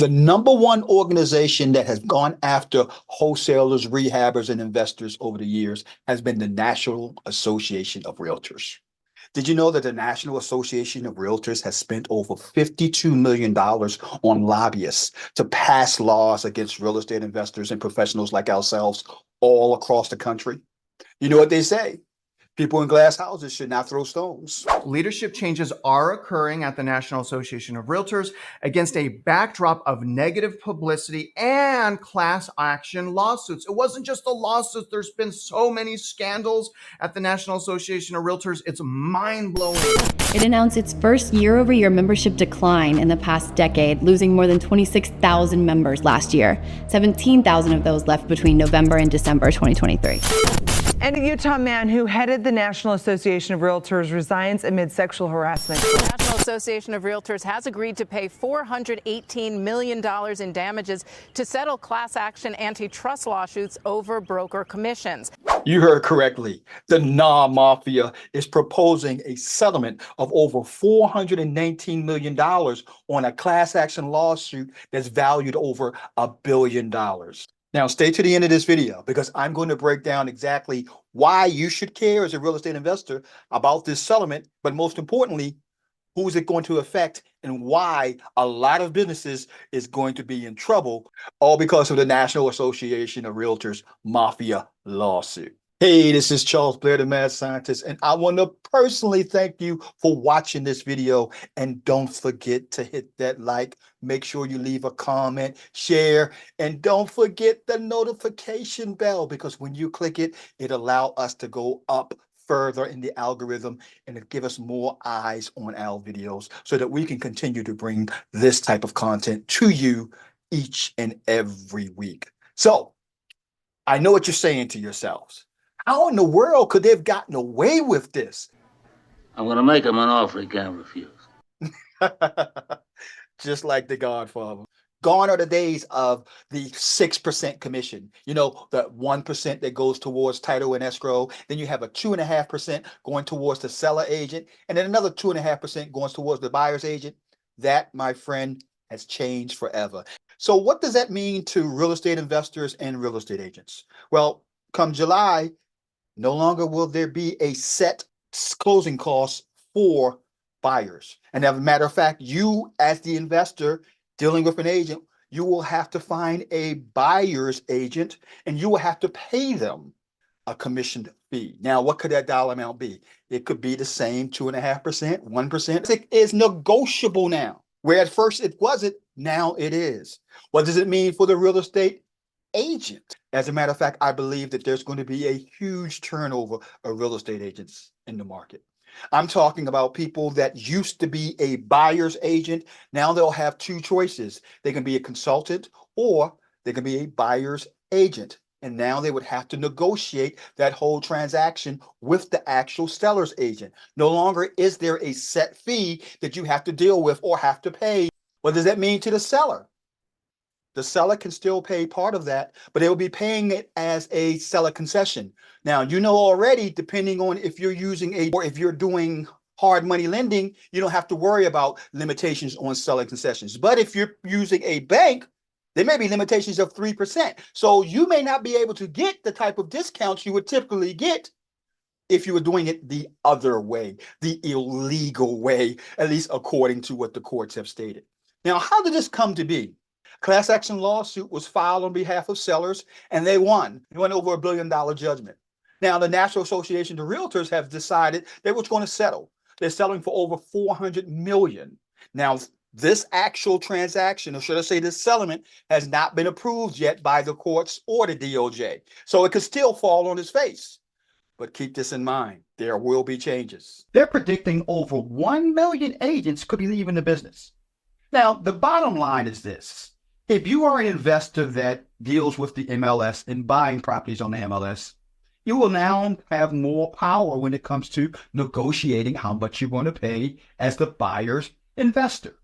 The number one organization that has gone after wholesalers, rehabbers, and investors over the years has been the National Association of Realtors. Did you know that the National Association of Realtors has spent over $52 million on lobbyists to pass laws against real estate investors and professionals like ourselves all across the country? You know what they say? People in glass houses should not throw stones. Leadership changes are occurring at the National Association of Realtors against a backdrop of negative publicity and class action lawsuits. It wasn't just the lawsuits. There's been so many scandals at the National Association of Realtors. It's mind-blowing. It announced its first year-over-year membership decline in the past decade, losing more than 26,000 members last year. 17,000 of those left between November and December 2023. And a Utah man who headed the National Association of Realtors resigns amid sexual harassment. The National Association of Realtors has agreed to pay $418 million in damages to settle class action antitrust lawsuits over broker commissions. You heard correctly. The NAR Mafia is proposing a settlement of over $419 million on a class action lawsuit that's valued over $1 billion. Now, stay to the end of this video because I'm going to break down exactly why you should care as a real estate investor about this settlement, but most importantly, who is it going to affect and why a lot of businesses is going to be in trouble, all because of the National Association of Realtors Mafia lawsuit. Hey, this is Charles Blair, the mad scientist, and I want to personally thank you for watching this video. And don't forget to hit that like, make sure you leave a comment, share, and don't forget the notification bell, because when you click it, it allows us to go up further in the algorithm and it give us more eyes on our videos so that we can continue to bring this type of content to you each and every week. So I know what you're saying to yourselves. How in the world could they have gotten away with this? I'm going to make him an offer he can't refuse. Just like The Godfather. Gone are the days of the 6% commission. You know, the 1% that goes towards title and escrow. Then you have a 2.5% going towards the seller agent. And then another 2.5% going towards the buyer's agent. That, my friend, has changed forever. So what does that mean to real estate investors and real estate agents? Well, come July, no longer will there be a set closing cost for buyers. And as a matter of fact, you as the investor dealing with an agent, you will have to find a buyer's agent and you will have to pay them a commission fee. Now, what could that dollar amount be? It could be the same 2.5%, 1%. It is negotiable now, where at first it wasn't, now it is. What does it mean for the real estate agent? As a matter of fact, I believe that there's going to be a huge turnover of real estate agents in the market. I'm talking about people that used to be a buyer's agent. Now they'll have two choices. They can be a consultant or they can be a buyer's agent. And now they would have to negotiate that whole transaction with the actual seller's agent. No longer is there a set fee that you have to deal with or have to pay. What does that mean to the seller? The seller can still pay part of that, but they will be paying it as a seller concession. Now, you know already, depending on if you're using or if you're doing hard money lending, you don't have to worry about limitations on seller concessions. But if you're using a bank, there may be limitations of 3%. So you may not be able to get the type of discounts you would typically get if you were doing it the other way, the illegal way, at least according to what the courts have stated. Now, how did this come to be? Class action lawsuit was filed on behalf of sellers and they won. They won over $1 billion judgment. Now, the National Association of Realtors have decided they were going to settle. They're settling for over $400 million. Now, this actual transaction, or should I say this settlement, has not been approved yet by the courts or the DOJ. So it could still fall on its face. But keep this in mind, there will be changes. They're predicting over 1 million agents could be leaving the business. Now, the bottom line is this. If you are an investor that deals with the MLS and buying properties on the MLS, you will now have more power when it comes to negotiating how much you want to pay as the buyer's investor.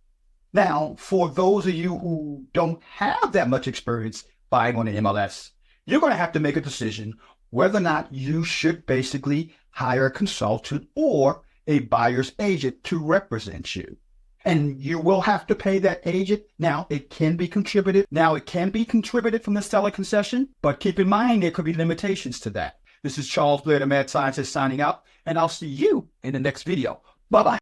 Now, for those of you who don't have that much experience buying on the MLS, you're going to have to make a decision whether or not you should basically hire a consultant or a buyer's agent to represent you. And you will have to pay that agent. Now, it can be contributed. Now, it can be contributed from the seller concession, but keep in mind there could be limitations to that. This is Charles Blair, the Mad Scientist, signing out, and I'll see you in the next video. Bye-bye.